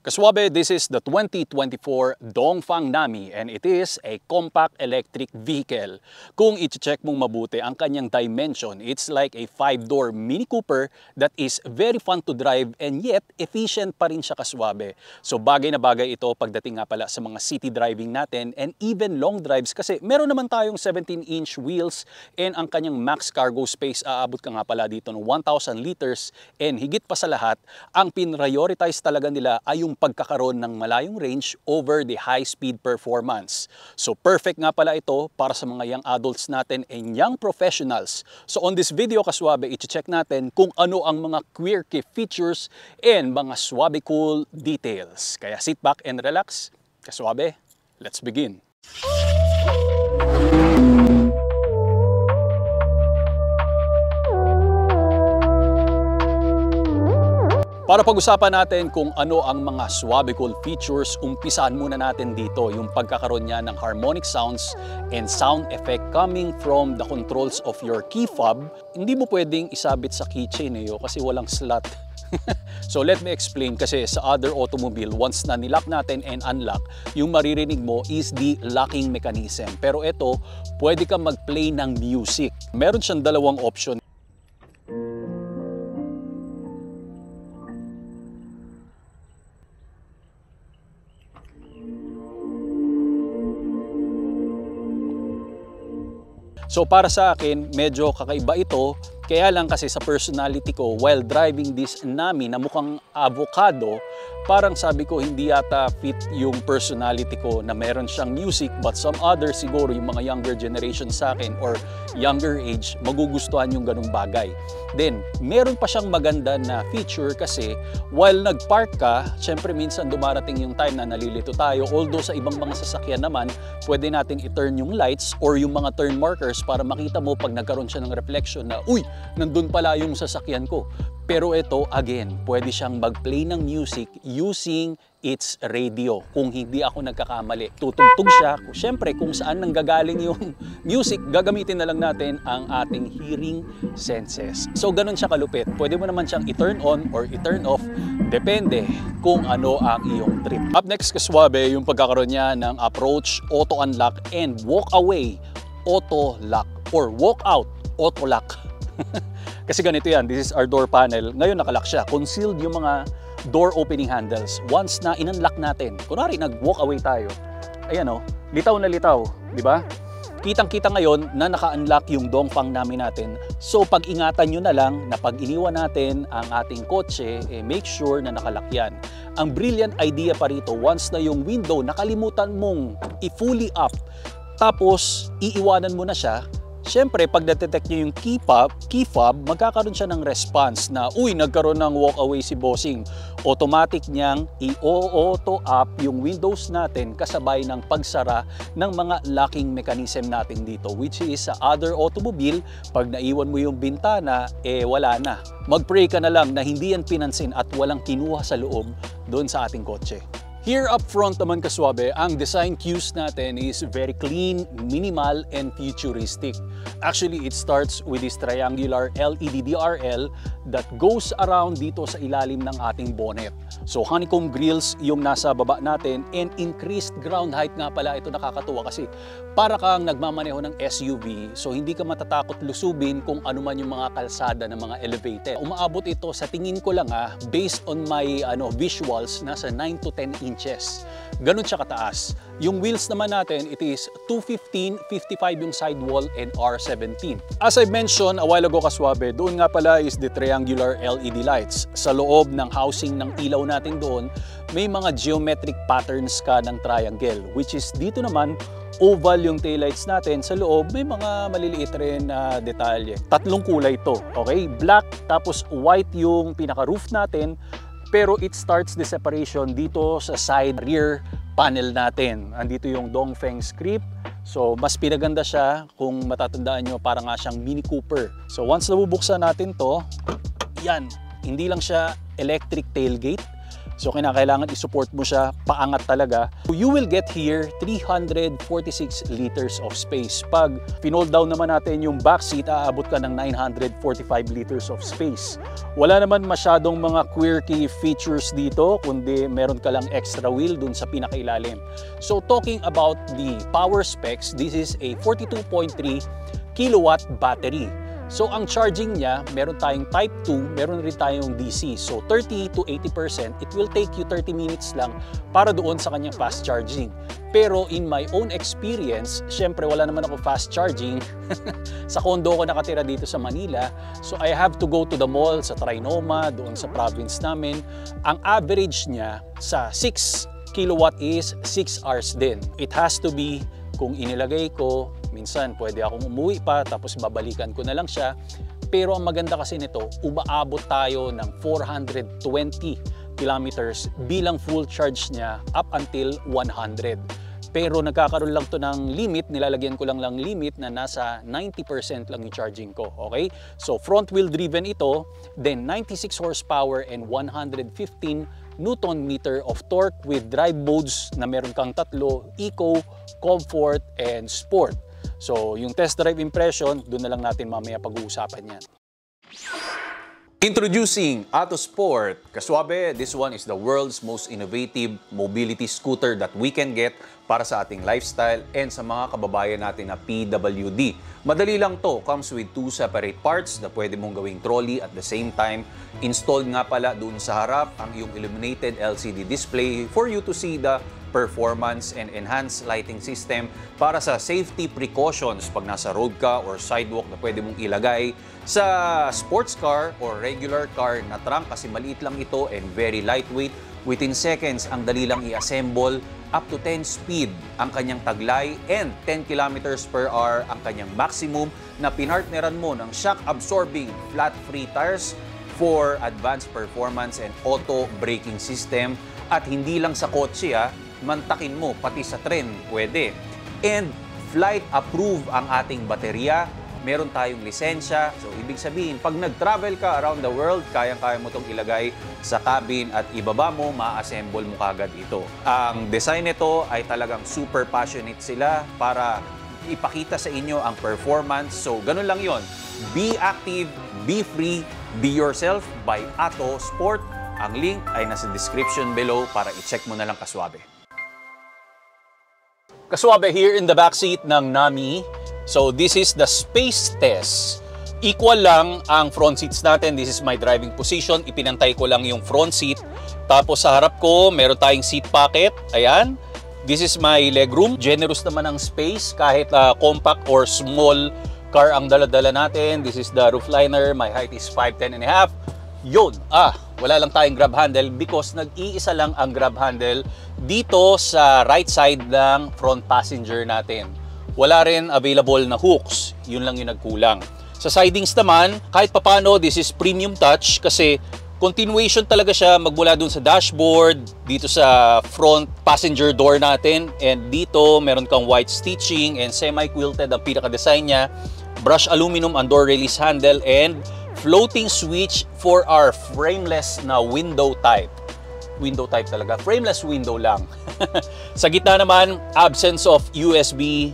Kaswabe, this is the 2024 Dongfang Nami and it is a compact electric vehicle. Kung i-check mong mabuti ang kanyang dimension, it's like a 5-door Mini Cooper that is very fun to drive and yet efficient pa rin siya, kaswabe. So bagay na bagay ito pagdating nga pala sa mga city driving natin and even long drives kasi meron naman tayong 17-inch wheels and ang kanyang max cargo space aabot ka nga pala dito ng 1,000 liters and higit pa sa lahat, ang pinrioritize talaga nila ay yung pagkakaroon ng malayong range over the high-speed performance. So perfect nga pala ito para sa mga young adults natin and young professionals. So on this video, kaswabe, i-check natin kung ano ang mga quirky features and mga swabe cool details. Kaya sit back and relax. Kaswabe, let's begin. Para pag-usapan natin kung ano ang mga swabe cool features, umpisahan muna natin dito yung pagkakaroon niya ng harmonic sounds and sound effect coming from the controls of your key fob. Hindi mo pwedeng isabit sa keychain kasi walang slot. So let me explain, kasi sa other automobile, once na nilock natin and unlock, yung maririnig mo is the locking mechanism. Pero ito, pwede kang mag-play ng music. Meron siyang dalawang option. So para sa akin, medyo kakaiba ito. Kaya lang kasi sa personality ko, while driving this Nami na mukhang avocado, parang sabi ko hindi yata fit yung personality ko na meron siyang music, but some others siguro, yung mga younger generation sa akin or younger age, magugustuhan yung ganung bagay. Then, meron pa siyang maganda na feature kasi while nag-park ka, syempre minsan dumarating yung time na nalilito tayo, although sa ibang mga sasakyan naman, pwede natin i-turn yung lights or yung mga turn markers para makita mo pag nagkaroon siya ng reflection na, uy, nandun pala yung sasakyan ko. Pero ito, again, pwede siyang mag-play ng music using its radio. Kung hindi ako nagkakamali, tutugtog siya. Siyempre, kung saan nanggagaling yung music, gagamitin na lang natin ang ating hearing senses. So, ganun siya kalupit. Pwede mo naman siyang i-turn on or i-turn off. Depende kung ano ang iyong trip. Up next, kaswabe, yung pagkakaroon niya ng approach, auto unlock, and walk away, auto lock, or walk out, auto lock. Kasi ganito yan, this is our door panel. Ngayon nakalock siya. Concealed yung mga door opening handles. Once na in-unlock natin, kunwari nag-walk away tayo, ayan o, litaw na litaw, di ba? Kitang-kita ngayon na naka-unlock yung Dongfang Nami natin. So pag-ingatan nyo na lang na pag iniwan natin ang ating kotse, make sure na nakalock yan. Ang brilliant idea pa rito, once na yung window nakalimutan mong i-fully up, tapos iiwanan mo na siya, siyempre, pag na-detect nyo yung key fob, magkakaroon siya ng response na, uy, nagkaroon ng walkaway si bossing. Automatic niyang i-auto up yung windows natin kasabay ng pagsara ng mga locking mechanism natin dito, which is sa other automobile, pag naiwan mo yung bintana, wala na. Mag-pray ka na lang na hindi yan pinansin at walang kinuha sa loob doon sa ating kotse. Here up front naman, kaswabe, ang design cues natin is very clean, minimal, and futuristic. Actually, it starts with this triangular LED DRL that goes around dito sa ilalim ng ating bonnet. So honeycomb grills yung nasa baba natin and increased ground height nga pala. Ito nakakatuwa kasi para kang nagmamaneho ng SUV, so hindi ka matatakot lusubin kung ano man yung mga kalsada ng mga elevated. Umaabot ito sa tingin ko lang based on my visuals, nasa 9 to 10 inches. Ganun siya kataas. Yung wheels naman natin, it is 215, 55 yung sidewall and R17. As I mentioned a while ago, kaswabe, doon nga pala is the triangular LED lights. Sa loob ng housing ng ilaw natin doon, may mga geometric patterns ka ng triangle, which is dito naman, oval yung taillights natin. Sa loob, may mga maliliit rin na detalye. Tatlong kulay to, okay? Black, tapos white yung pinaka-roof natin, pero it starts the separation dito sa side rear panel natin. Andito yung Dongfeng script. So mas pinaganda siya, kung matatandaan nyo, para nga siyang Mini Cooper. So once nabubuksan natin to, yan, hindi lang siya electric tailgate. So kinakailangan i-support mo siya, paangat talaga. You will get here 346 liters of space. Pag pinold down naman natin yung back seat, aabot ka ng 945 liters of space. Wala naman masyadong mga quirky features dito, kundi meron ka lang extra wheel dun sa pinakailalim. So talking about the power specs, this is a 42.3 kilowatt battery. So ang charging niya, meron tayong Type 2, meron rin tayong DC. So 30 to 80%, it will take you 30 minutes lang para doon sa kanyang fast charging. Pero in my own experience, syempre wala naman ako fast charging. Sa condo ko nakatira dito sa Manila. So I have to go to the mall sa Trinoma, doon sa province namin. Ang average niya sa 6 kilowatt is 6 hours din. It has to be, kung inilagay ko, minsan pwede akong umuwi pa tapos babalikan ko na lang siya. Pero ang maganda kasi nito, umaabot tayo ng 420 kilometers bilang full charge niya up until 100. Pero nagkakaroon lang to ng limit, nilalagyan ko lang limit na nasa 90% lang yung charging ko, okay? So front wheel driven ito, then 96 horsepower and 115 Newton meter of torque with drive modes na meron kang tatlo, Eco, Comfort, and Sport. So yung test drive impression, doon na lang natin mamaya pag-uusapan yan. Introducing Autosport. Kaswabe, this one is the world's most innovative mobility scooter that we can get para sa ating lifestyle and sa mga kababayan natin na PWD. Madali lang to. Comes with 2 separate parts na pwede mong gawing trolley at the same time. Installed nga pala doon sa harap ang iyong illuminated LCD display for you to see the performance and enhanced lighting system para sa safety precautions pag nasa road ka or sidewalk na pwede mong ilagay sa sports car or regular car na trunk kasi maliit lang ito and very lightweight. Within seconds, ang dali lang i-assemble. Up to 10 speed ang kanyang taglay and 10 kilometers per hour ang kanyang maximum na pinartneran mo ng shock-absorbing flat-free tires for advanced performance and auto braking system. At hindi lang sa kotse, mantakin mo, pati sa tren, pwede. And flight approve ang ating baterya. Meron tayong lisensya. So, ibig sabihin, pag nag-travel ka around the world, kayang-kaya mo itong ilagay sa cabin at ibaba mo, ma-assemble mo kagad ito. Ang design nito ay talagang super passionate sila para ipakita sa inyo ang performance. So, ganun lang yon. Be active, be free, be yourself by Autosport. Ang link ay nasa description below para i-check mo na lang kaswabe. Kaswabe here in the backseat ng Nami. So this is the space test. Equal lang ang front seats natin. This is my driving position. Ipinantay ko lang yung front seat. Tapos sa harap ko, meron tayong seat pocket. Ayan. This is my legroom. Generous naman ang space kahit compact or small car ang dala-dala natin. This is the roof liner. My height is 5'10 and a half. Yun. Wala lang tayong grab handle because nag-iisa lang ang grab handle dito sa right side ng front passenger natin. Wala rin available na hooks. Yun lang yung nagkulang. Sa sidings naman, kahit papano, this is premium touch kasi continuation talaga siya magmula dun sa dashboard, dito sa front passenger door natin, and dito meron kang white stitching and semi-quilted ang pinaka-design niya, brushed aluminum ang door release handle, and floating switch for our frameless na window type. Window type talaga. Frameless window lang. Sa gitna naman, absence of USB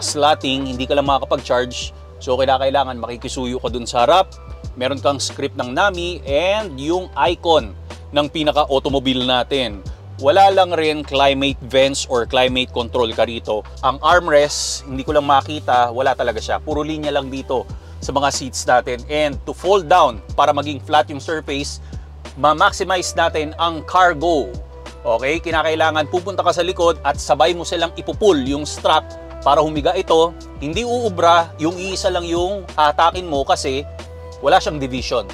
slotting, hindi ka lang makakapag-charge. So, kailangan makikisuyo ka dun sa harap. Meron kang script ng Nami and yung icon ng pinaka-automobile natin. Wala lang rin climate vents or climate control ka rito. Ang armrest, hindi ko lang makita, wala talaga siya. Puro linya lang dito sa mga seats natin. And to fold down, para maging flat yung surface, ma-maximize natin ang cargo. Okay? Kinakailangan pupunta ka sa likod at sabay mo silang ipupull yung strap para humiga ito. Hindi uubra, yung iisa lang yung hatakin mo kasi wala siyang division.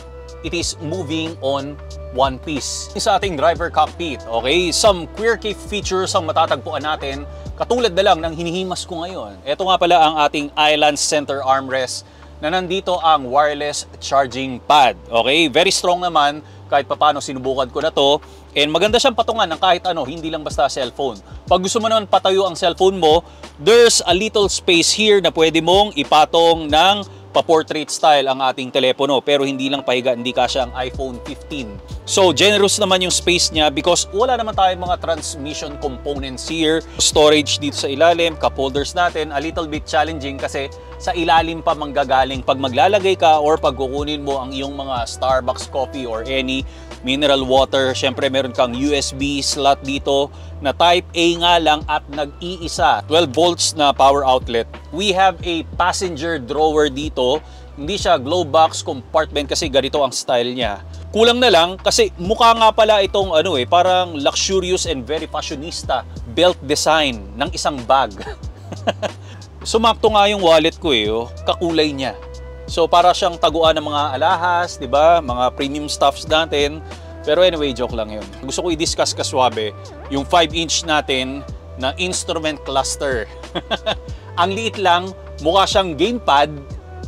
It is moving on one piece. Sa ating driver cockpit, okay, some quirky features ang matatagpuan natin, katulad na lang ng hinihimas ko ngayon. Ito nga pala ang ating island center armrest na nandito ang wireless charging pad. Okay, very strong naman, kahit papano sinubukan ko na to. And maganda siyang patungan ng kahit ano, hindi lang basta cellphone. Pag gusto mo naman patayo ang cellphone mo, there's a little space here na pwede mong ipatong ng pa-portrait style ang ating telepono, pero hindi lang pahiga, hindi kasya ang iPhone 15. So generous naman yung space niya because wala naman tayong mga transmission components here. Storage dito sa ilalim, cup holders natin, a little bit challenging kasi sa ilalim pa manggagaling pag maglalagay ka or pag kukunin mo ang iyong mga Starbucks coffee or any mineral water. Syempre meron kang USB slot dito na type A nga lang at nag-iisa, 12 volts na power outlet. We have a passenger drawer dito. Hindi siya glove box compartment kasi ganito ang style niya. Kulang na lang kasi mukha nga pala itong parang luxurious and very fashionista belt design ng isang bag. Sumakto nga yung wallet ko kakulay niya. So para siyang taguan ng mga alahas, 'di ba? Mga premium stuffs natin. Pero anyway, joke lang 'yun. Gusto ko i-discuss kaswabe yung 5-inch natin na instrument cluster. Ang liit lang, mukha siyang gamepad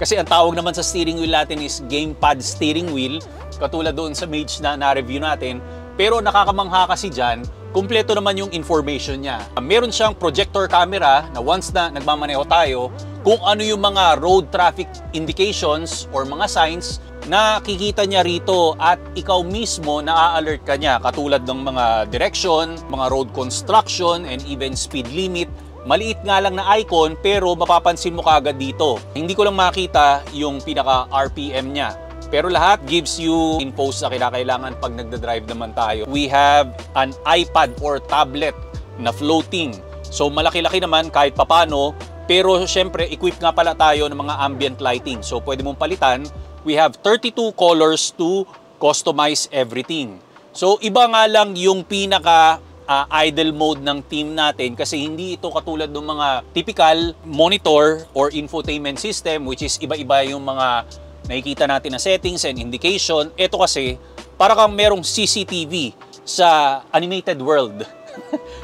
kasi ang tawag naman sa steering wheel natin is gamepad steering wheel, katulad doon sa Mage na na-review natin. Pero nakakamangha kasi dyan, kumpleto naman yung information niya. Meron siyang projector camera na once na nagmamaneho tayo, kung ano yung mga road traffic indications or mga signs, nakikita niya rito at ikaw mismo na-alert ka niya, katulad ng mga direction, mga road construction, and even speed limit. Maliit nga lang na icon pero mapapansin mo kaagad dito. Hindi ko lang makita yung pinaka RPM niya. Pero lahat gives you info sa kinakailangan pag nagda-drive naman tayo. We have an iPad or tablet na floating. So malaki-laki naman kahit papano. Pero syempre, equipped nga pala tayo ng mga ambient lighting. So pwede mong palitan. We have 32 colors to customize everything. So iba nga lang yung pinaka idle mode ng team natin kasi hindi ito katulad ng mga typical monitor or infotainment system, which is iba-iba yung mga nakikita natin na settings and indication. Ito kasi, para kang merong CCTV sa animated world.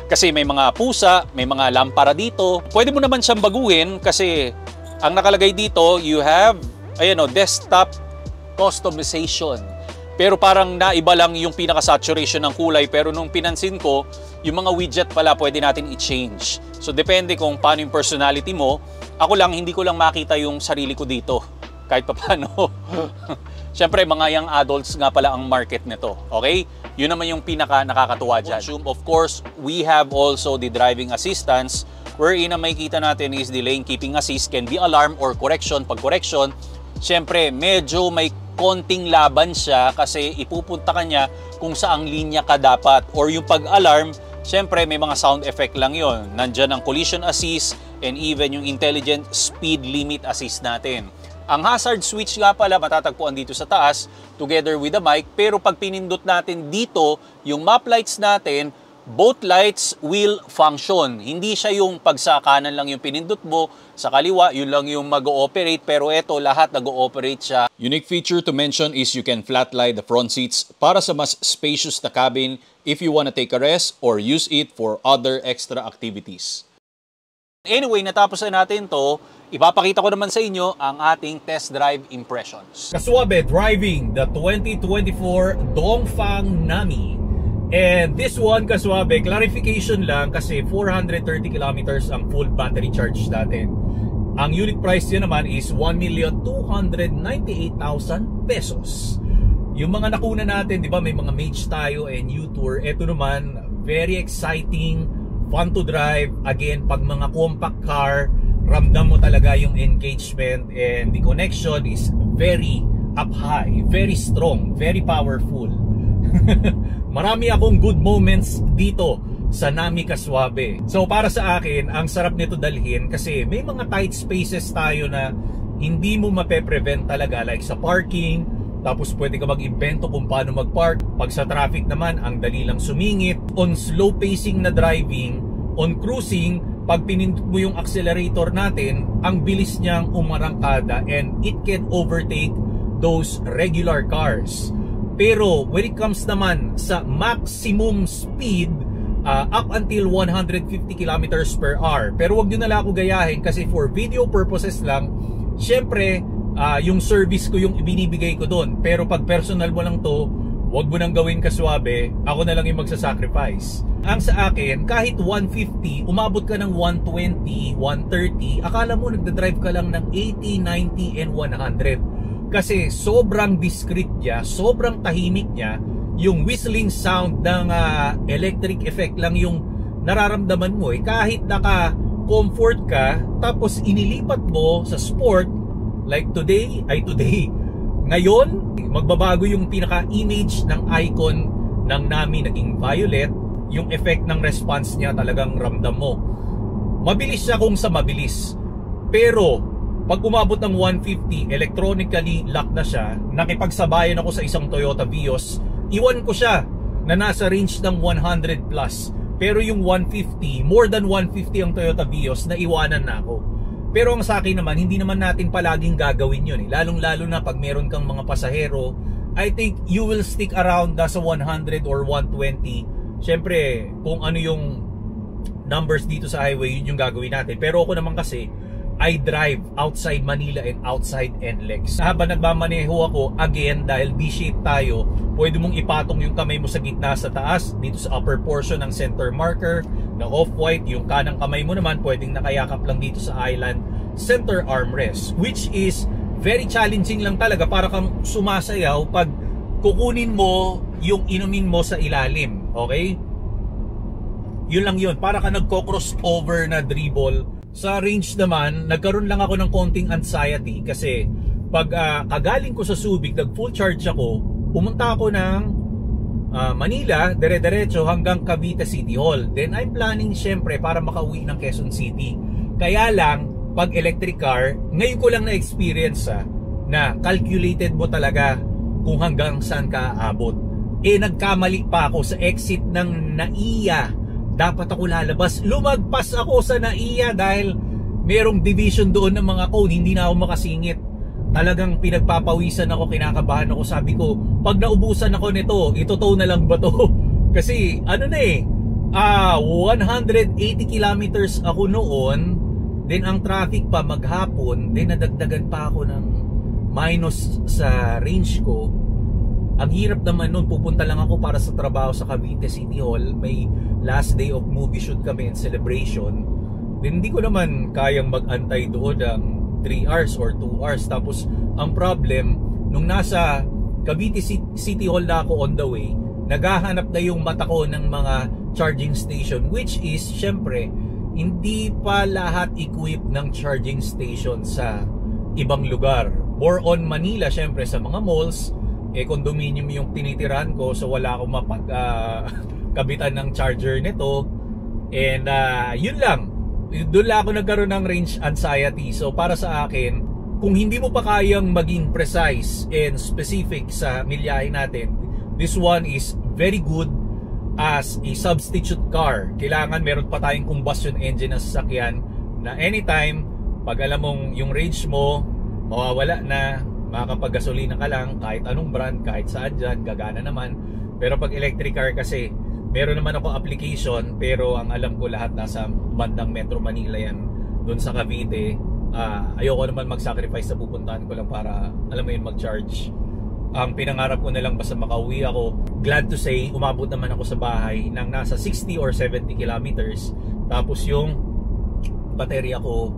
Kasi may mga pusa, may mga lampara dito. Pwede mo naman siyang baguhin kasi ang nakalagay dito, you have desktop customization. Pero parang naiba lang yung pinaka-saturation ng kulay. Pero nung pinansin ko, yung mga widget pala pwede natin i-change. So depende kung paano yung personality mo. Ako lang, hindi ko lang makita yung sarili ko dito. Kahit pa paano. Siyempre, mga young adults nga pala ang market nito. Okay? Yun naman yung pinaka nakakatuwa dyan. Of course, we have also the driving assistance wherein ang makikita natin is the lane keeping assist, can be alarm or correction. Pag correction, siyempre, medyo may konting laban siya kasi ipupunta ka niya kung saang linya ka dapat. Or yung pag-alarm, siyempre may mga sound effect lang yon. Nandyan ang collision assist and even yung intelligent speed limit assist natin. Ang hazard switch nga pala matatagpuan dito sa taas together with the mic, pero pag pinindot natin dito yung map lights natin, both lights will function. Hindi siya yung pag sa kanan lang yung pinindot mo, sa kaliwa yun lang yung mag-ooperate, pero eto lahat nag-ooperate siya. Unique feature to mention is you can flat lie the front seats para sa mas spacious na cabin if you want to take a rest or use it for other extra activities. Anyway, natapos na natin to. Ipapakita ko naman sa inyo ang ating test drive impressions. Kaswabe driving the 2024 Dongfang Nami. And this one, kaswabe, clarification lang kasi 430 kilometers ang full battery charge natin. Ang unit price niya naman is 1,298,000 pesos. Yung mga nakuna natin, di ba, may mga Mage tayo and U-Tour. Ito naman, very exciting, fun to drive. Again, pag mga compact car, ramdam mo talaga yung engagement and the connection is very up high, very strong, very powerful. Marami akong good moments dito sa Nami Kaswabe. So para sa akin, ang sarap nito dalhin kasi may mga tight spaces tayo na hindi mo mape-prevent talaga, like sa parking. Tapos pwede ka mag-invento kung paano mag-park. Pag sa traffic naman, ang dali lang sumingit. On slow pacing na driving, on cruising, pag pinindot mo yung accelerator natin, ang bilis niyang umarangkada and it can overtake those regular cars. Pero when it comes naman sa maximum speed, up until 150 kilometers per hour. Pero wag nyo na lang ako gayahin kasi for video purposes lang, syempre, yung service ko yung ibinibigay ko doon. Pero pag personal mo lang to, wag mo nang gawin kaswabe, ako na lang yung magsasacrifice. Ang sa akin, kahit 150, umabot ka ng 120, 130, akala mo nagdadrive ka lang ng 80, 90, and 100. Kasi sobrang discreet niya, sobrang tahimik niya, yung whistling sound ng electric effect lang yung nararamdaman mo. Kahit naka-comfort ka, tapos inilipat mo sa sport, like today, ngayon, magbabago yung pinaka-image ng icon ng Nami, naging violet. Yung effect ng response niya talagang ramdam mo. Mabilis siya kung sa mabilis. Pero, pag umabot ng 150, electronically lock na siya. Nakipagsabayan ako sa isang Toyota Vios. Iwan ko siya na nasa range ng 100 plus. Pero yung 150, more than 150 ang Toyota Vios, na iwanan na ako. Pero ang sa akin naman, hindi naman natin palaging gagawin yun. Lalong-lalo na pag meron kang mga pasahero, I think you will stick around sa 100 or 120. Siyempre, kung ano yung numbers dito sa highway, yun yung gagawin natin. Pero ako naman kasi, I drive outside Manila and outside NLEX. Habang nagmamaneho ako, again, dahil B-shape tayo, pwede mong ipatong yung kamay mo sa gitna sa taas, dito sa upper portion ng center marker, na off-white. Yung kanang kamay mo naman, pwedeng nakayakap lang dito sa island center armrest. Which is very challenging lang talaga, para kang sumasayaw pag kukunin mo yung inumin mo sa ilalim. Okay? Yun lang yun. Para ka nagko-crossover na dribble. Sa range naman, nagkaroon lang ako ng konting anxiety kasi pag kagaling ko sa Subic, nag-full charge ako, pumunta ako ng Manila, dire-diretso hanggang Cavite City Hall. Then I'm planning syempre para makauwi ng Quezon City. Kaya lang, pag electric car, ngayon ko lang na-experience na calculated mo talaga kung hanggang saan ka aabot. Nagkamali pa ako sa exit ng NAIA. Dapat ako lalabas. Lumagpas ako sa NAIA dahil merong division doon ng mga cone. Hindi na ako makasingit. Talagang pinagpapawisan ako, kinakabahan ako. Sabi ko, pag naubusan ako nito, itotow na lang ba to? Kasi ano na 180 kilometers ako noon. Then ang traffic pa maghapon. Then nadagdagan pa ako ng minus sa range ko. Ang hirap naman nun, pupunta lang ako para sa trabaho sa Cavite City Hall. May last day of movie shoot kami and celebration. Then hindi ko naman kayang mag-antay doon ng 3 hours or 2 hours. Tapos ang problem, nung nasa Cavite City Hall na ako on the way, naghahanap na yung mata ko ng mga charging station, which is syempre hindi pa lahat equipped ng charging station sa ibang lugar. More on Manila, syempre sa mga malls, condominium yung tinitirahan ko, so wala akong kabitan ng charger nito. And yun lang, doon lang ako nagkaroon ng range anxiety. So para sa akin, kung hindi mo pa kayang maging precise and specific sa milyahe natin, this one is very good as a substitute car. Kailangan meron pa tayong combustion engine na sasakyan na anytime, pag alam mong yung range mo mawawala na, makakapag-gasolina ka lang kahit anong brand, kahit saan dyan, gagana naman. Pero pag electric car kasi, meron naman ako application, pero ang alam ko lahat nasa bandang Metro Manila yan, doon sa Cavite. Ayoko naman mag-sacrifice sa pupuntahan ko lang para, alam mo yun, mag-charge. Ang pinangarap ko na lang basta makauwi ako. Glad to say, umabot naman ako sa bahay ng nasa 60 or 70 kilometers. Tapos yung baterya ko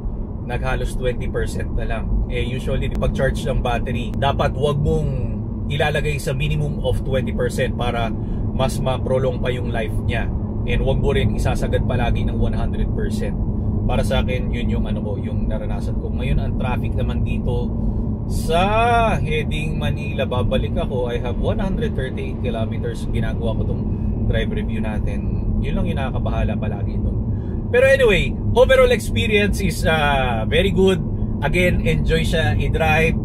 naghalos 20% na lang. Usually pag-charge ng battery, dapat wag mong ilalagay sa minimum of 20% para mas ma-prolong pa yung life niya. And wag mo rin isasagad palagi ng 100%. Para sa akin, yun yung yung naranasan ko. Ngayon ang traffic naman dito sa heading Manila, babalik ako, I have 138 kilometers. Ginagawa ko tong drive review natin. Yun lang yung nakakabahala palagi doon. Pero anyway, overall experience is very good. Again, enjoy siya i-drive.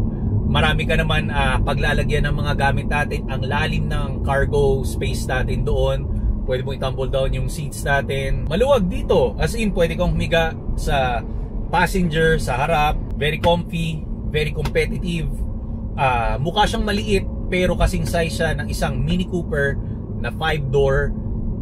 Marami ka naman paglalagyan ng mga gamit natin. Ang lalim ng cargo space natin doon. Pwede mo i-tumble down yung seats natin. Maluwag dito. As in, pwede kang humiga sa passenger, sa harap. Very comfy, very competitive. Mukha siyang maliit, pero kasing size siya ng isang Mini Cooper na 5-door.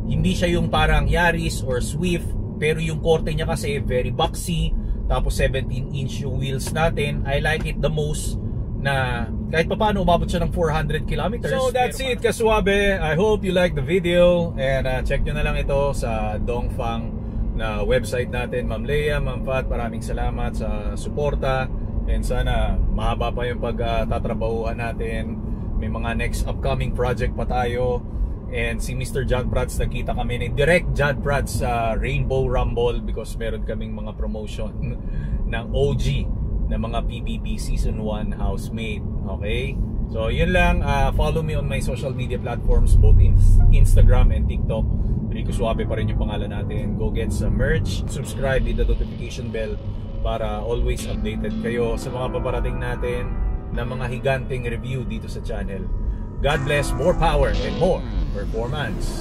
Hindi siya yung parang Yaris or Swift, pero yung korte niya kasi very boxy. Tapos 17-inch yung wheels natin. I like it the most na kahit papaano umabot siya ng 400 kilometers. So that's it, Kaswabe. I hope you like the video, and check nyo na lang ito sa Dongfang na website natin. Ma'am Leia, Ma'am Fat, maraming salamat sa suporta, and sana mahaba pa yung pagtatrabahuhan natin. May mga next upcoming project pa tayo. And si Mr. John Prats, nakita kami ni Direct John Prats sa Rainbow Rumble because meron kaming mga promotion ng OG na mga PBB Season 1 housemate. Okay? So yun lang, follow me on my social media platforms, both Instagram and TikTok. Rico Suave pa rin yung pangalan natin. Go get some merch, subscribe, hit the notification bell para always updated kayo sa mga paparating natin na mga higanting review dito sa channel. God bless, more power and more performance.